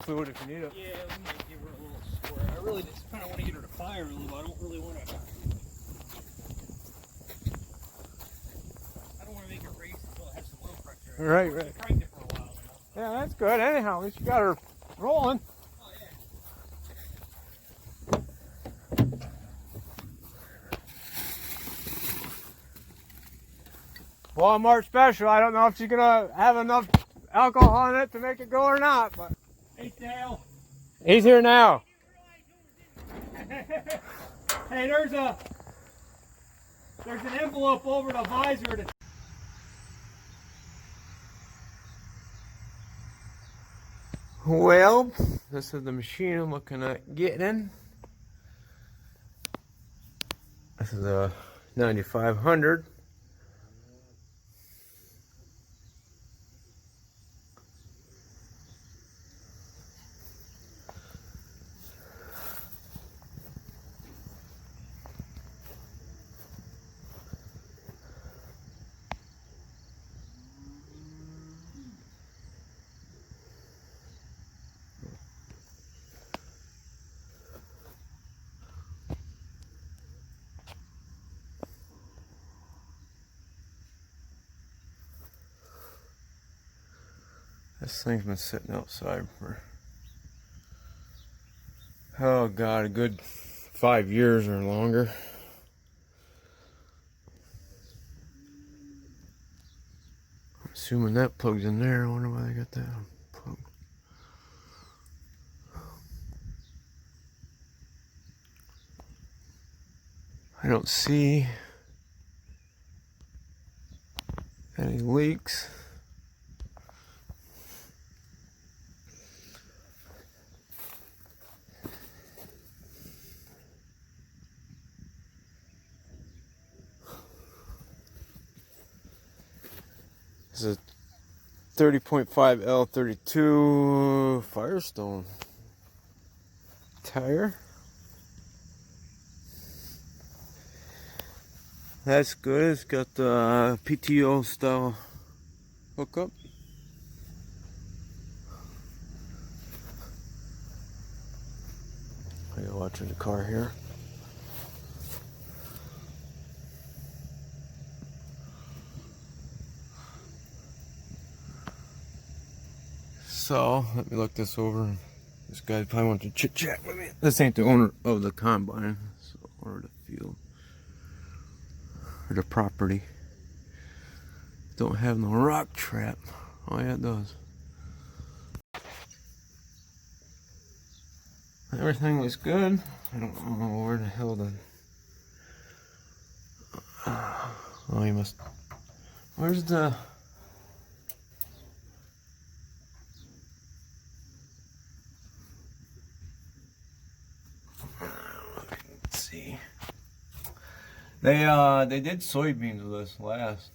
fluid if you need it. Yeah, we might give her a little squirt. I really just kind of want to get her to fire a little. I don't really want to. I don't want to make her race until it has some low pressure. Right, right. I cranked it for a while, you know. Yeah, that's good. Anyhow, at least you got her rolling. Oh yeah. Walmart special. I don't know if she's gonna have enough alcohol in it to make it go or not, but Hey Dale. he's here now. Hey, there's an envelope over the visor. Well, this is the machine I'm looking at getting. This is a 9500. This thing's been sitting outside for, oh God, a good 5 years or longer. I'm assuming that plugs in there. I wonder why they got that unplugged. I don't see any leaks. This is a 30.5 L32 Firestone tire. That's good. It's got the PTO style hookup. I gotta watch the car here. So let me look this over. This guy probably wants to chit chat with me. This ain't the owner of the combine, or the field, or the property. Don't have no rock trap. Oh yeah, it does. Everything looks good. I don't know where the hell the. Oh, you must. Where's the? Let's see. They did soybeans with us last.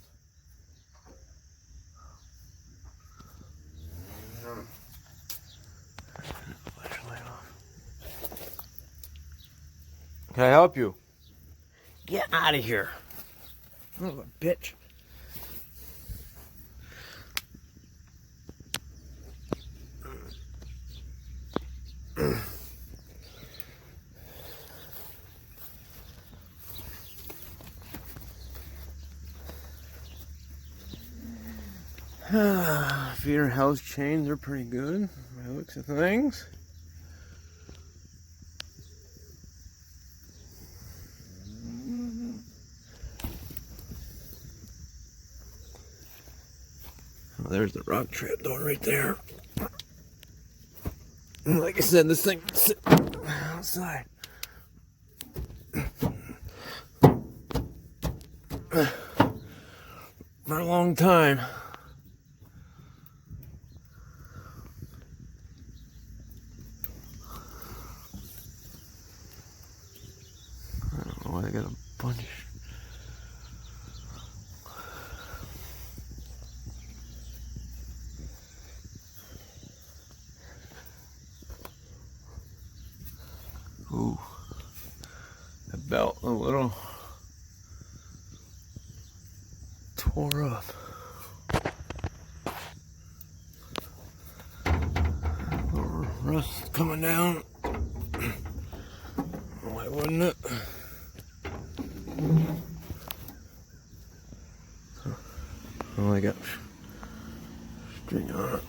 Can I help you? Get out of here. Son of a bitch. Feeder house chains are pretty good by the looks of things. Oh, there's the rock trap door right there. Like I said, this thing sits outside. For a long time. I don't know why they got a bunch. Ooh, the belt a little tore up. A rust coming down. Why wouldn't it? Oh, I got string on it.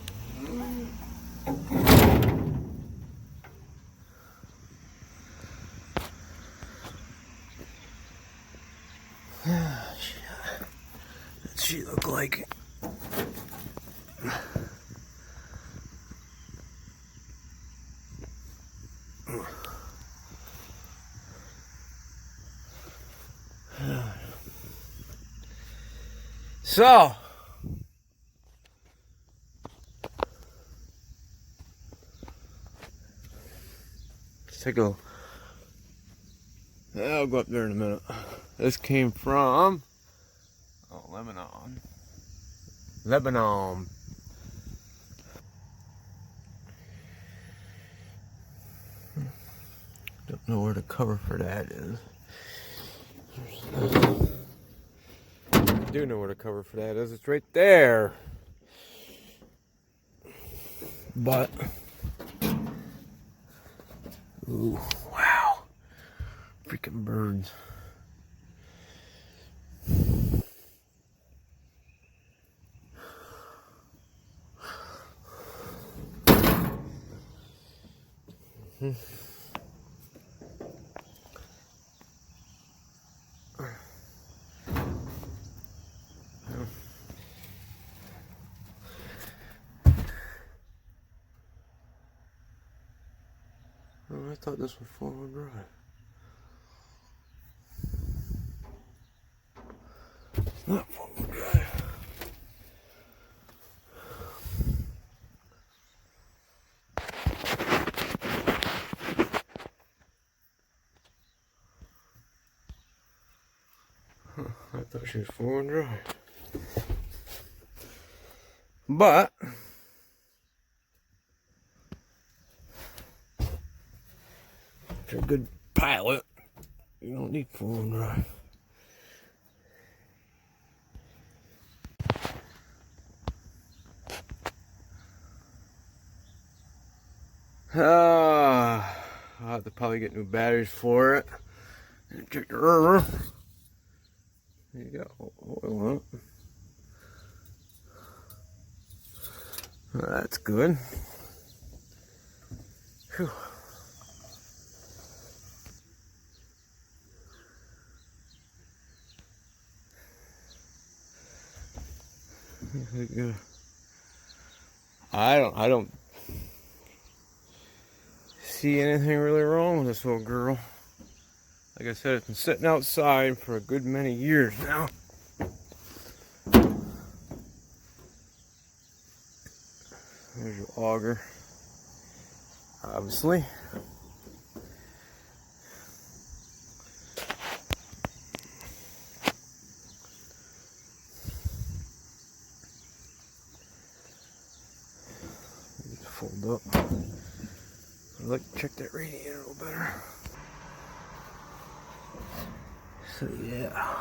What's she look like? So, let's take a. I'll go up there in a minute. This came from Lebanon. Lebanon. Don't know where the cover for that is. I do know where the cover for that is. It's right there. But, ooh, wow. Freaking birds. Oh, I thought this was 4-wheel drive. It's not 4-wheel drive. I thought she was 4-wheel drive. But if you're a good pilot, you don't need 4-wheel drive. I'll have to probably get new batteries for it. There you go, oil on it. Well, that's good. Whew. I don't see anything really wrong with this little girl. Like I said, it's been sitting outside for a good many years now. There's your auger, obviously. Fold up. I'd like to check that radiator a little better. So yeah,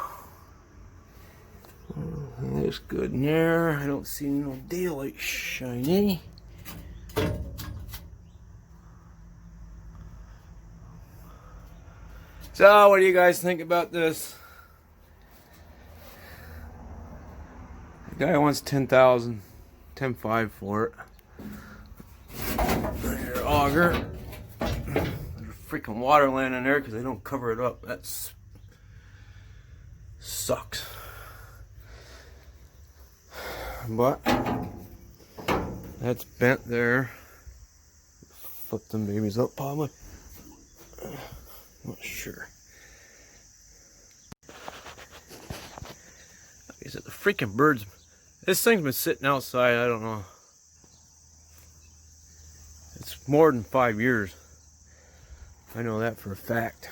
that's good in there. I don't see no daylight shiny. So what do you guys think about this? The guy wants 10,000, 10.5 for it. There's your auger. There's a freaking water line in there because they don't cover it up. That's sucks. But that's bent there. Flip them babies up probably. Not sure. Is it the freaking birds? This thing's been sitting outside, I don't know. It's more than 5 years. I know that for a fact.